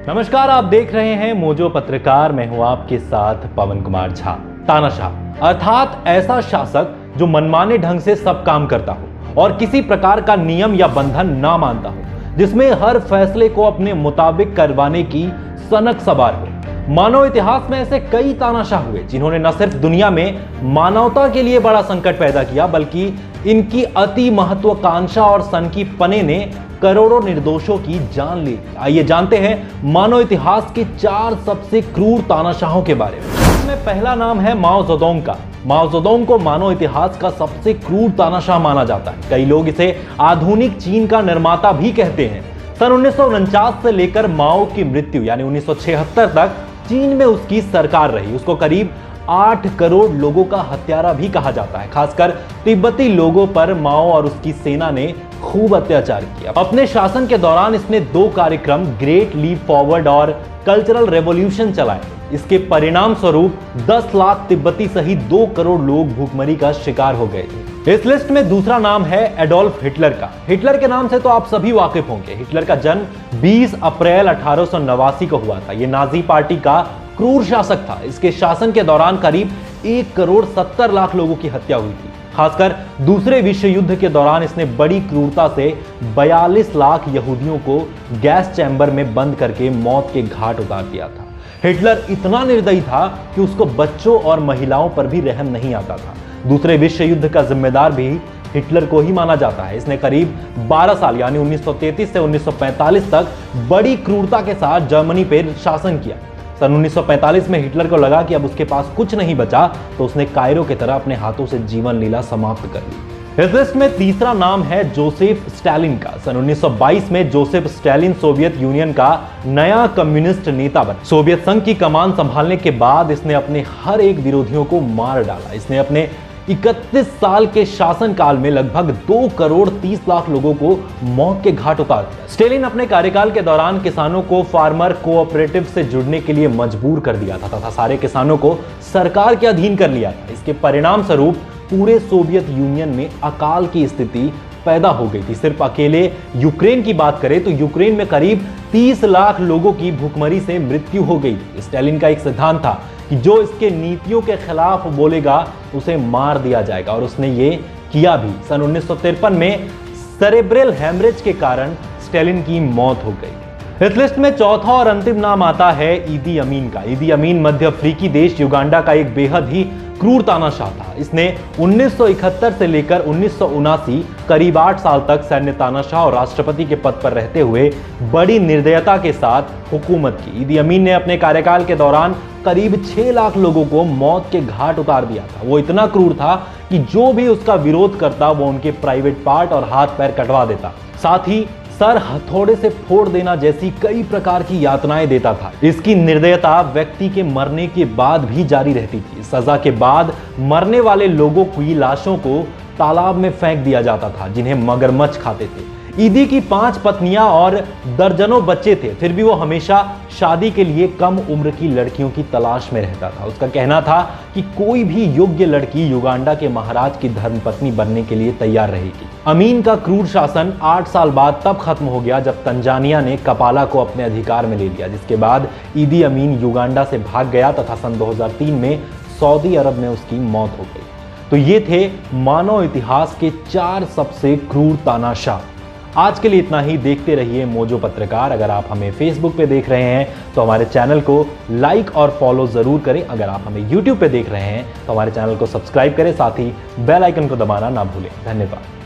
नमस्कार, आप देख रहे हैं मोजो पत्रकार। मैं हूं आपके साथ पवन कुमार झा। तानाशाह अर्थात ऐसा शासक जो मनमाने ढंग से सब काम करता हो और किसी प्रकार का नियम या बंधन ना मानता हो, जिसमें हर फैसले को अपने मुताबिक करवाने की सनक सवार हो। मानव इतिहास में ऐसे कई तानाशाह हुए जिन्होंने न सिर्फ दुनिया में मानवता के लिए बड़ा संकट पैदा किया, बल्कि इनकी अति महत्वाकांक्षा और सनकी पने ने करोड़ों निर्दोषों की जान ली। आइए जानते हैं मानव इतिहास के 4 सबसे क्रूर तानाशाहों के बारे में। इसमें पहला नाम है माओ ज़ेडोंग का। माओ ज़ेडोंग को मानव इतिहास का सबसे क्रूर तानाशाह माना जाता है। कई लोग इसे आधुनिक चीन का निर्माता भी कहते हैं। सन 1949 से लेकर माओ की मृत्यु यानी 1976 तक चीन में उसकी सरकार रही। उसको करीब 8 करोड़ लोगों का हत्यारा भी कहा जाता है। खासकर तिब्बती लोगों पर माओ और उसकी सेना ने खूब अत्याचार किया। अपने शासन के दौरान इसने 2 कार्यक्रम ग्रेट लीप फॉरवर्ड और कल्चरल रेवोल्यूशन चलाए। इसके परिणाम स्वरूप 10 लाख तिब्बती सहित 2 करोड़ लोग भूखमरी का शिकार हो गए थे। इस लिस्ट में दूसरा नाम है एडोल्फ हिटलर का। हिटलर के नाम से तो आप सभी वाकिफ होंगे। हिटलर का जन्म 20 अप्रैल 1889 को हुआ था। यह नाजी पार्टी का क्रूर शासक था। इसके शासन के दौरान करीब 1 करोड़ 70 लाख लोगों की हत्या हुई थी। खासकर दूसरे विश्व युद्ध के दौरान इसने बड़ी क्रूरता से 42 लाख यहूदियों को गैस चैम्बर में बंद करके मौत के घाट उतार दिया था। हिटलर इतना निर्दयी था कि उसको बच्चों और महिलाओं पर भी रहम नहीं आता था। दूसरे विश्व युद्ध का जिम्मेदार भी हिटलर को ही माना जाता है। इसने करीब 12 साल यानी 1933 से 1945 तक बड़ी क्रूरता के साथ जर्मनी पर शासन किया। सन 1945 में हिटलर को लगा कि अब उसके पास कुछ नहीं बचा, तो उसने कायरो की तरह अपने हाथों से जीवन लीला समाप्त कर ली। इस लिस्ट में तीसरा नाम है जोसेफ स्टालिन का। सन 1922 में जोसेफ स्टालिन सोवियत यूनियन का नया कम्युनिस्ट नेता बना। सोवियत संघ की कमान संभालने के बाद इसने अपने हर एक विरोधियों को मार डाला। इसने अपने 31 साल के शासनकाल में लगभग 2 करोड़ 30 लाख लोगों को मौत के घाट उतार दिया। स्टालिन अपने कार्यकाल के दौरान किसानों को फार्मर कोऑपरेटिव से जुड़ने के लिए मजबूर कर दिया था तथा सारे किसानों को सरकार के अधीन कर लिया था। इसके परिणाम स्वरूप पूरे सोवियत यूनियन में अकाल की स्थिति पैदा हो गई थी। सिर्फ अकेले यूक्रेन की बात करें तो यूक्रेन में करीब 30 लाख लोगों की भूखमरी से मृत्यु हो गई थी। स्टालिन का एक सिद्धांत था कि जो इसके नीतियों के खिलाफ बोलेगा उसे मार दिया जाएगा, और उसने ये किया भी। सन 1953 में सेरेब्रल हेमरेज के कारण स्टालिन की मौत हो गई। इस लिस्ट में चौथा और अंतिम नाम आता है ईदी अमीन का। ईदी अमीन मध्य अफ्रीकी देश युगांडा का एक बेहद ही क्रूर तानाशाह था। इसने 1971 से लेकर 1979 करीब 8 साल तक सैन्य तानाशाह और राष्ट्रपति के पद पर रहते हुए बड़ी निर्दयता के साथ हुकूमत की। ईदी अमीन ने अपने कार्यकाल के दौरान करीब 6 लाख लोगों को मौत के घाट उतार दिया था। वो इतना क्रूर था कि जो भी उसका विरोध करता वो उनके प्राइवेट पार्ट और हाथ पैर कटवा देता। साथ ही सर हथौड़े से फोड़ देना जैसी कई प्रकार की यातनाएं देता था। इसकी निर्दयता व्यक्ति के मरने के बाद भी जारी रहती थी। सजा के बाद मरने वाले लोगों की लाशों को तालाब में फेंक दिया जाता था, जिन्हें मगरमच्छ खाते थे। ईदी की 5 पत्नियां और दर्जनों बच्चे थे, फिर भी वो हमेशा शादी के लिए कम उम्र की लड़कियों की तलाश में रहता था। उसका कहना था कि कोई भी योग्य लड़की युगांडा के महाराज की धर्मपत्नी बनने के लिए तैयार रहेगी। अमीन का क्रूर शासन 8 साल बाद तब खत्म हो गया जब तंजानिया ने कपाला को अपने अधिकार में ले लिया, जिसके बाद ईदी अमीन युगांडा से भाग गया तथा सन 2003 में सऊदी अरब में उसकी मौत हो गई। तो ये थे मानव इतिहास के 4 सबसे क्रूर तानाशाह। आज के लिए इतना ही। देखते रहिए मोजो पत्रकार। अगर आप हमें फेसबुक पे देख रहे हैं तो हमारे चैनल को लाइक और फॉलो जरूर करें। अगर आप हमें यूट्यूब पे देख रहे हैं तो हमारे चैनल को सब्सक्राइब करें, साथ ही बेल आइकन को दबाना ना भूलें। धन्यवाद।